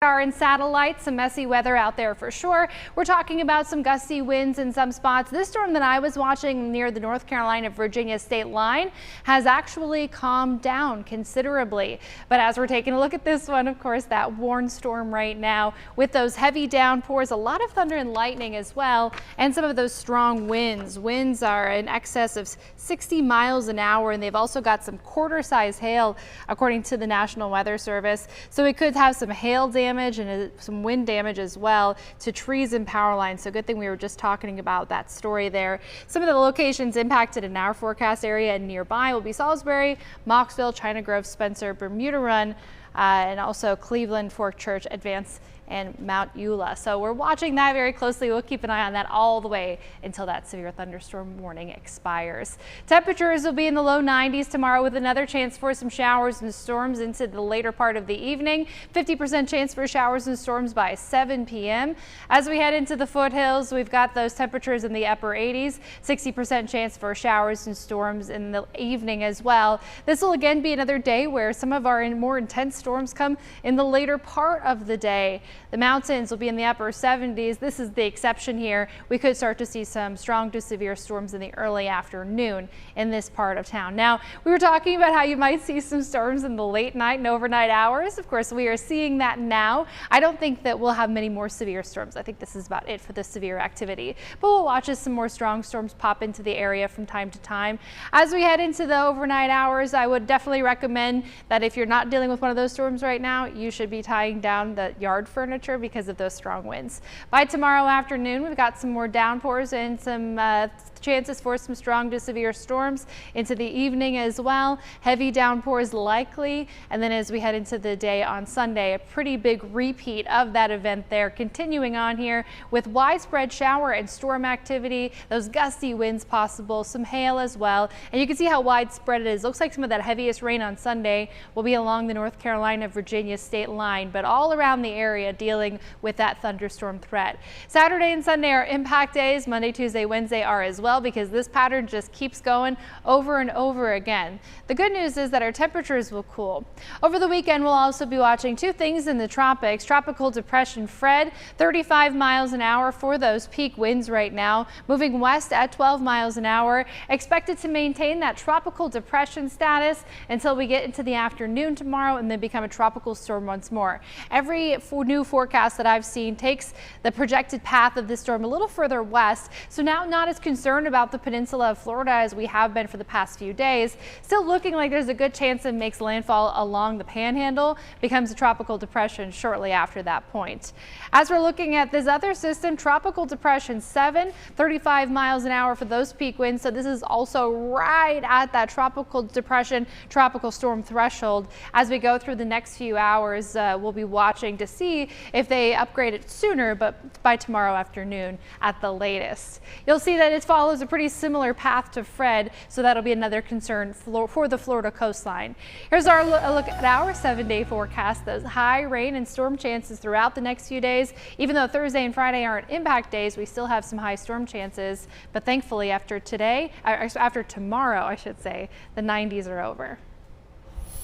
Are in satellite, some messy weather out there for sure. We're talking about some gusty winds in some spots. This storm that I was watching near the North Carolina-Virginia state line has actually calmed down considerably. But as we're taking a look at this one, of course, that warned storm right now with those heavy downpours, a lot of thunder and lightning as well, and some of those strong winds. Winds are in excess of 60 miles an hour, and they've also got some quarter-size hail, according to the National Weather Service. So we could have some hail damage and some wind damage as well to trees and power lines. So good thing we were just talking about that story there. Some of the locations impacted in our forecast area and nearby will be Salisbury, Mocksville, China Grove, Spencer, Bermuda Run, and also Cleveland, Fork Church, Advance, and Mount Eula. So we're watching that very closely. We'll keep an eye on that all the way until that severe thunderstorm warning expires. Temperatures will be in the low 90s tomorrow with another chance for some showers and storms into the later part of the evening. 50% chance for showers and storms by 7 p.m. As we head into the foothills, we've got those temperatures in the upper 80s, 60% chance for showers and storms in the evening as well. This will again be another day where some of our more intense storms come in the later part of the day. The mountains will be in the upper 70s. This is the exception here. We could start to see some strong to severe storms in the early afternoon in this part of town. Now, we were talking about how you might see some storms in the late night and overnight hours. Of course, we are seeing that now. I don't think that we'll have many more severe storms. I think this is about it for the severe activity. But we'll watch as some more strong storms pop into the area from time to time. As we head into the overnight hours, I would definitely recommend that if you're not dealing with one of those storms right now, you should be tying down the yard furniture because of those strong winds. By tomorrow afternoon, we've got some more downpours and some chances for some strong to severe storms into the evening as well. Heavy downpours likely, and then as we head into the day on Sunday, a pretty big repeat of that event there, continuing on here with widespread shower and storm activity, those gusty winds possible, some hail as well, and you can see how widespread it is. Looks like some of that heaviest rain on Sunday will be along the North Carolina-Virginia state line, but all around the area dealing with that thunderstorm threat. Saturday and Sunday are impact days. Monday, Tuesday, Wednesday are as well, because this pattern just keeps going over and over again. The good news is that our temperatures will cool. Over the weekend, we'll also be watching two things in the tropics. Tropical depression Fred, 35 miles an hour for those peak winds right now, moving west at 12 miles an hour. Expected to maintain that tropical depression status until we get into the afternoon tomorrow and then become a tropical storm once more. Every new forecast that I've seen takes the projected path of this storm a little further west, so now not as concerned about the peninsula of Florida as we have been for the past few days. Still looking like there's a good chance it makes landfall along the panhandle, becomes a tropical depression shortly after that point. As we're looking at this other system, tropical depression 7, 35 miles an hour for those peak winds, so this is also right at that tropical depression, tropical storm threshold. As we go through the next few hours, we'll be watching to see if they upgrade it sooner, but by tomorrow afternoon at the latest. You'll see that it follows a pretty similar path to Fred, so that'll be another concern for the Florida coastline. Here's our look at our 7-day forecast. Those high rain and storm chances throughout the next few days. Even though Thursday and Friday aren't impact days, we still have some high storm chances, but thankfully after tomorrow, I should say, the 90s are over.